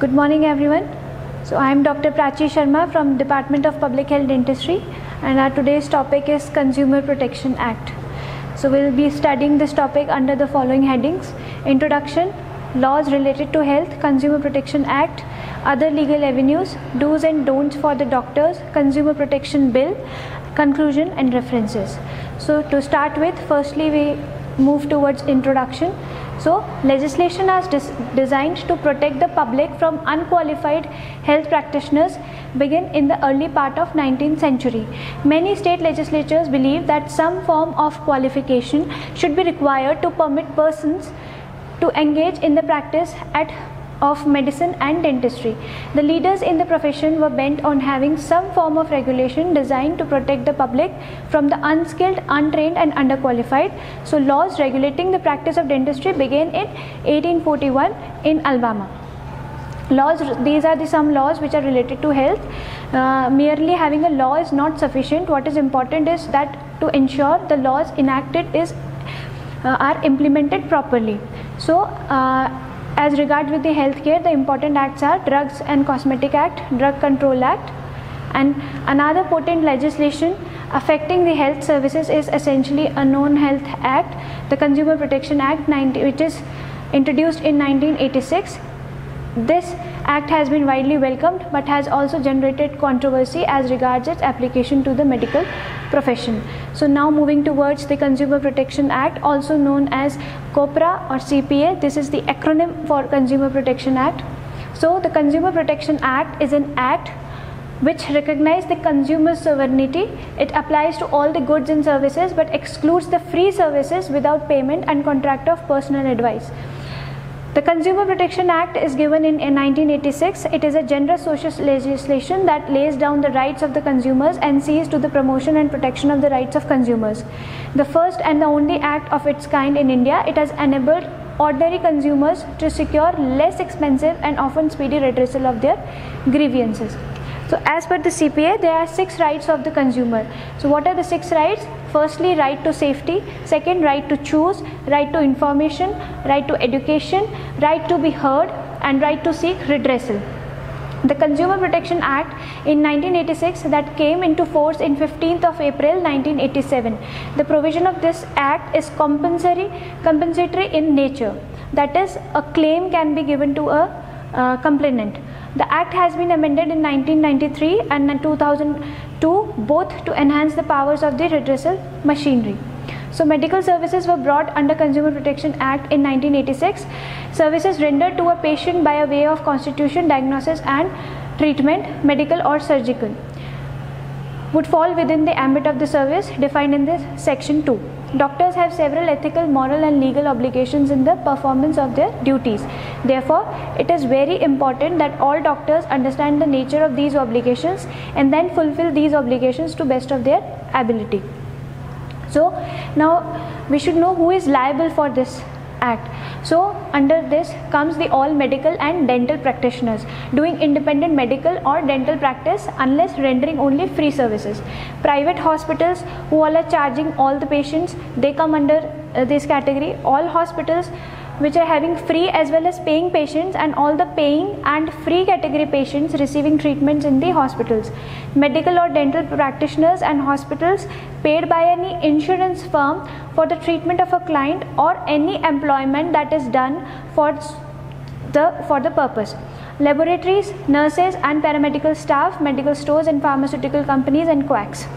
Good morning everyone. So I am Dr. Prachi Sharma from Department of Public Health Dentistry, and our today's topic is Consumer Protection Act. So we will be studying this topic under the following headings: Introduction, Laws related to Health, Consumer Protection Act, Other Legal Avenues, Do's and Don'ts for the Doctors, Consumer Protection Bill, Conclusion and References. So to start with, firstly we move towards introduction. So legislation is designed to protect the public from unqualified health practitioners began in the early part of 19th century. Many state legislatures believe that some form of qualification should be required to permit persons to engage in the practice of medicine and dentistry. The leaders in the profession were bent on having some form of regulation designed to protect the public from the unskilled, untrained and underqualified. So laws regulating the practice of dentistry began in 1841 in Alabama. These are some laws which are related to health. Merely having a law is not sufficient. What is important is that to ensure the laws enacted are implemented properly. So as regards with the healthcare, the important acts are Drugs and Cosmetic Act, Drug Control Act, and another potent legislation affecting the health services is essentially a Known Health Act, the Consumer Protection Act, which is introduced in 1986. This act has been widely welcomed but has also generated controversy as regards its application to the medical profession. So now moving towards the Consumer Protection Act, also known as COPRA or CPA. This is the acronym for Consumer Protection Act. So the Consumer Protection Act is an act which recognizes the consumer's sovereignty. It applies to all the goods and services but excludes the free services without payment and contract of personal advice. The Consumer Protection Act is given in 1986. It is a generous social legislation that lays down the rights of the consumers and sees to the promotion and protection of the rights of consumers. The first and the only act of its kind in India, it has enabled ordinary consumers to secure less expensive and often speedy redressal of their grievances. So as per the CPA, there are 6 rights of the consumer. So what are the 6 rights? Firstly, right to safety. Second, right to choose. Right to information. Right to education. Right to be heard. And right to seek redressal. The Consumer Protection Act in 1986 that came into force in 15th of April 1987. The provision of this act is compensatory in nature. That is, a claim can be given to a complainant. The Act has been amended in 1993 and in 2002, both to enhance the powers of the redressal machinery. So medical services were brought under Consumer Protection Act in 1986. Services rendered to a patient by a way of constitution, diagnosis and treatment, medical or surgical, would fall within the ambit of the service defined in this section 2. Doctors have several ethical, moral and legal obligations in the performance of their duties. Therefore, it is very important that all doctors understand the nature of these obligations and then fulfill these obligations to best of their ability. So now we should know who is liable for this act. So under this comes the all medical and dental practitioners doing independent medical or dental practice unless rendering only free services. Private hospitals who all are charging all the patients, they come under this category. All hospitals which are having free as well as paying patients, and all the paying and free category patients receiving treatments in the hospitals. Medical or dental practitioners and hospitals paid by any insurance firm for the treatment of a client or any employment that is done for the purpose. Laboratories, nurses and paramedical staff, medical stores and pharmaceutical companies and quacks.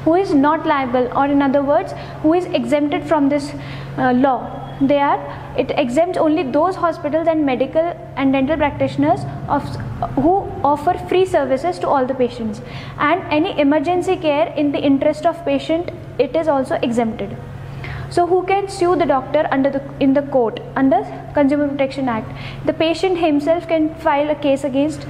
Who is not liable, or in other words, who is exempted from this law? It exempts only those hospitals and medical and dental practitioners who offer free services to all the patients, and any emergency care in the interest of patient, it is also exempted. So who can sue the doctor in the court under Consumer Protection Act? The patient himself can file a case against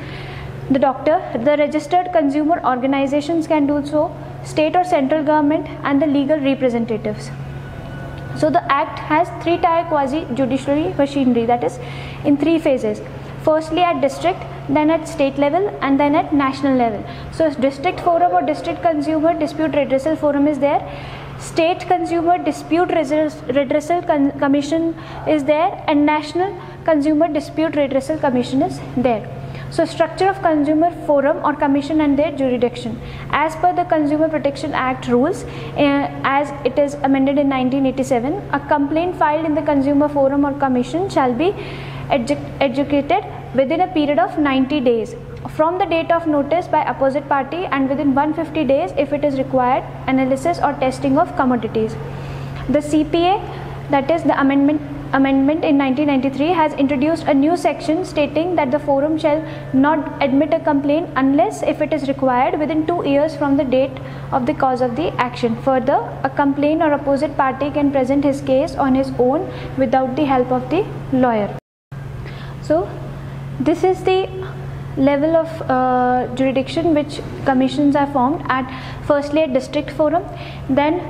the doctor. The registered consumer organizations can do so, state or central government and the legal representatives. So the act has 3-tier quasi-judiciary machinery, that is in 3 phases. Firstly at district, then at state level and then at national level. So district forum or district consumer dispute redressal forum is there. State Consumer Dispute Redressal Commission is there, and National Consumer Dispute Redressal Commission is there. So structure of consumer forum or commission and their jurisdiction. As per the Consumer Protection Act rules, as it is amended in 1987, a complaint filed in the consumer forum or commission shall be adjudicated within a period of 90 days from the date of notice by opposite party, and within 150 days if it is required analysis or testing of commodities. The CPA, that is the amendment in 1993, has introduced a new section stating that the forum shall not admit a complaint unless if it is required within 2 years from the date of the cause of the action. Further, a complainant or opposite party can present his case on his own without the help of the lawyer. So this is the level of jurisdiction which commissions are formed at. Firstly at district forum, then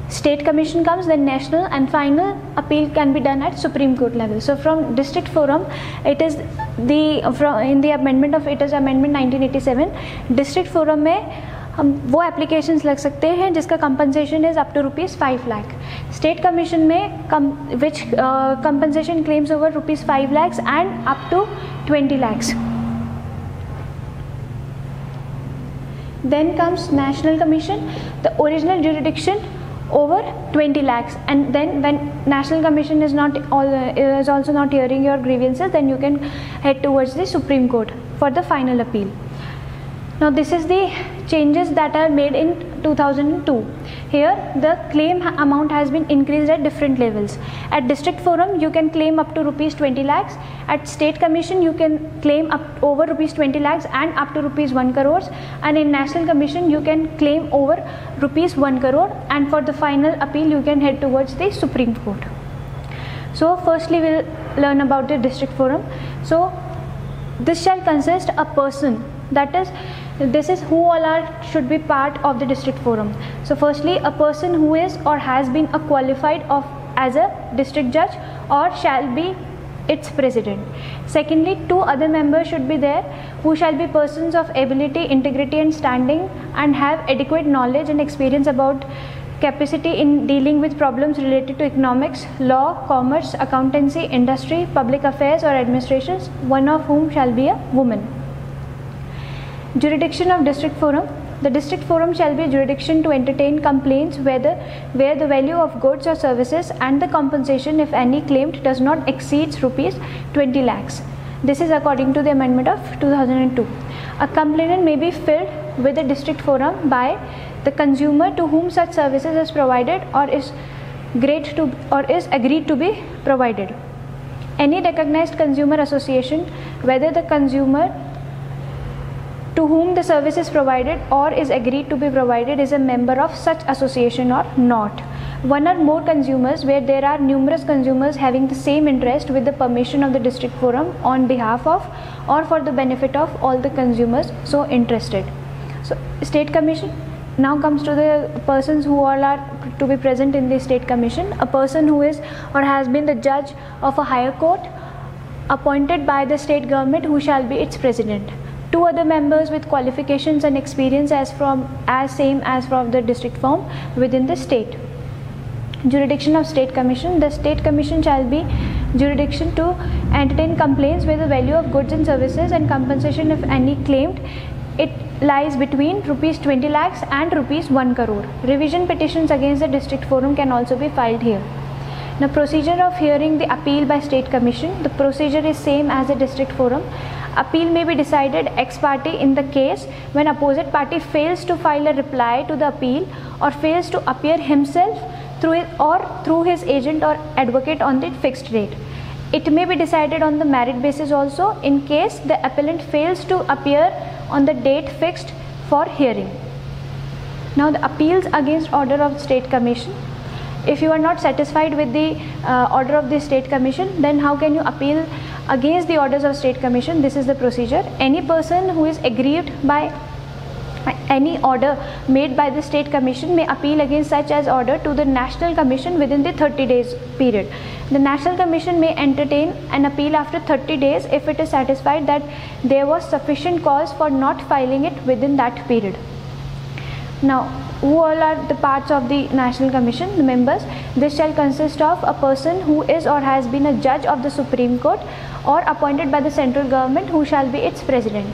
state commission comes, then national, and final appeal can be done at Supreme Court level. So from district forum, it is in the amendment of 1987, district forum में हम वो applications लग सकते हैं जिसका compensation is up to ₹5 lakh. State commission में which compensation claims over ₹5 lakhs and up to 20 lakhs. Then comes National Commission, the original jurisdiction over 20 lakhs, and then when National Commission is also not hearing your grievances, then you can head towards the Supreme Court for the final appeal. Now this is the changes that are made in 2002. Here the claim amount has been increased at different levels. At district forum you can claim up to ₹20 lakhs. At state commission you can claim up over ₹20 lakhs and up to ₹1 crore. And in national commission you can claim over ₹1 crore. And for the final appeal you can head towards the Supreme Court. So firstly we'll learn about the district forum. So this shall consist a person, that is, this is who all should be part of the district forum. So firstly, a person who is or has been qualified as a district judge or shall be its president. Secondly, 2 other members should be there who shall be persons of ability, integrity and standing, and have adequate knowledge and experience about capacity in dealing with problems related to economics, law, commerce, accountancy, industry, public affairs or administrations, one of whom shall be a woman. Jurisdiction of district forum. The district forum shall be jurisdiction to entertain complaints where the value of goods or services and the compensation, if any, claimed does not exceed ₹20 lakhs. This is according to the amendment of 2002. A complaint may be filed with the district forum by the consumer to whom such services is provided or is agreed to be provided. Any recognized consumer association, whether the consumer to whom the service is provided or is agreed to be provided is a member of such association or not. One or more consumers, where there are numerous consumers having the same interest, with the permission of the district forum on behalf of or for the benefit of all the consumers so interested. So state commission now comes to the persons who all are to be present in the state commission. A person who is or has been the judge of a higher court appointed by the state government, who shall be its president. 2 other members with qualifications and experience as same as from the district forum within the state. Jurisdiction of state commission. The state commission shall be jurisdiction to entertain complaints where the value of goods and services and compensation, if any, claimed it lies between ₹20 lakhs and ₹1 crore. Revision petitions against the district forum can also be filed here. Now procedure of hearing the appeal by state commission. The procedure is same as the district forum. Appeal may be decided ex parte in the case when opposite party fails to file a reply to the appeal or fails to appear himself through his agent or advocate on the fixed date. It may be decided on the merit basis also in case the appellant fails to appear on the date fixed for hearing. Now the appeals against order of state commission. If you are not satisfied with the order of the state commission, then how can you appeal against the orders of state commission? This is the procedure. Any person who is aggrieved by any order made by the state commission may appeal against such as order to the national commission within the 30 days period. The national commission may entertain an appeal after 30 days if it is satisfied that there was sufficient cause for not filing it within that period. Now who all are the parts of the National Commission, the members? This shall consist of a person who is or has been a judge of the Supreme Court or appointed by the central government, who shall be its president.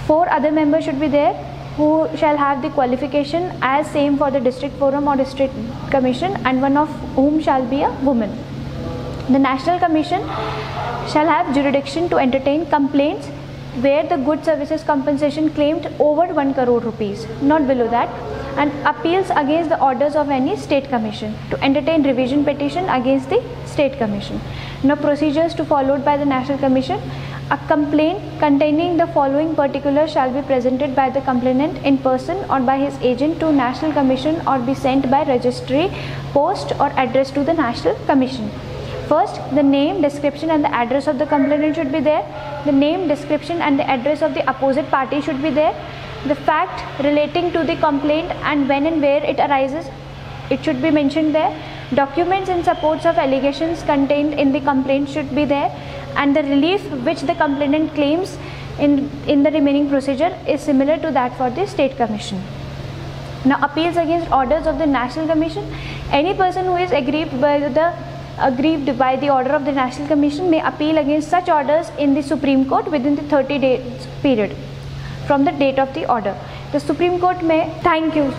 4 other members should be there who shall have the qualification as same for the district forum or district commission, and one of whom shall be a woman. The National Commission shall have jurisdiction to entertain complaints where the good services compensation claimed over 1 crore rupees, not below that, and appeals against the orders of any state commission, to entertain revision petition against the state commission. Now procedures to followed by the National Commission. A complaint containing the following particulars shall be presented by the complainant in person or by his agent to National Commission, or be sent by registry, post, or addressed to the National Commission. First, the name, description and the address of the complainant should be there. The name, description and the address of the opposite party should be there. The fact relating to the complaint and when and where it arises, it should be mentioned there. Documents in support of allegations contained in the complaint should be there, and the relief which the complainant claims in the remaining procedure is similar to that for the State Commission. Now, appeals against orders of the National Commission. Any person who is aggrieved by the order of the National Commission may appeal against such orders in the Supreme Court within the 30 days period from the date of the order. The Supreme Court may, thank you.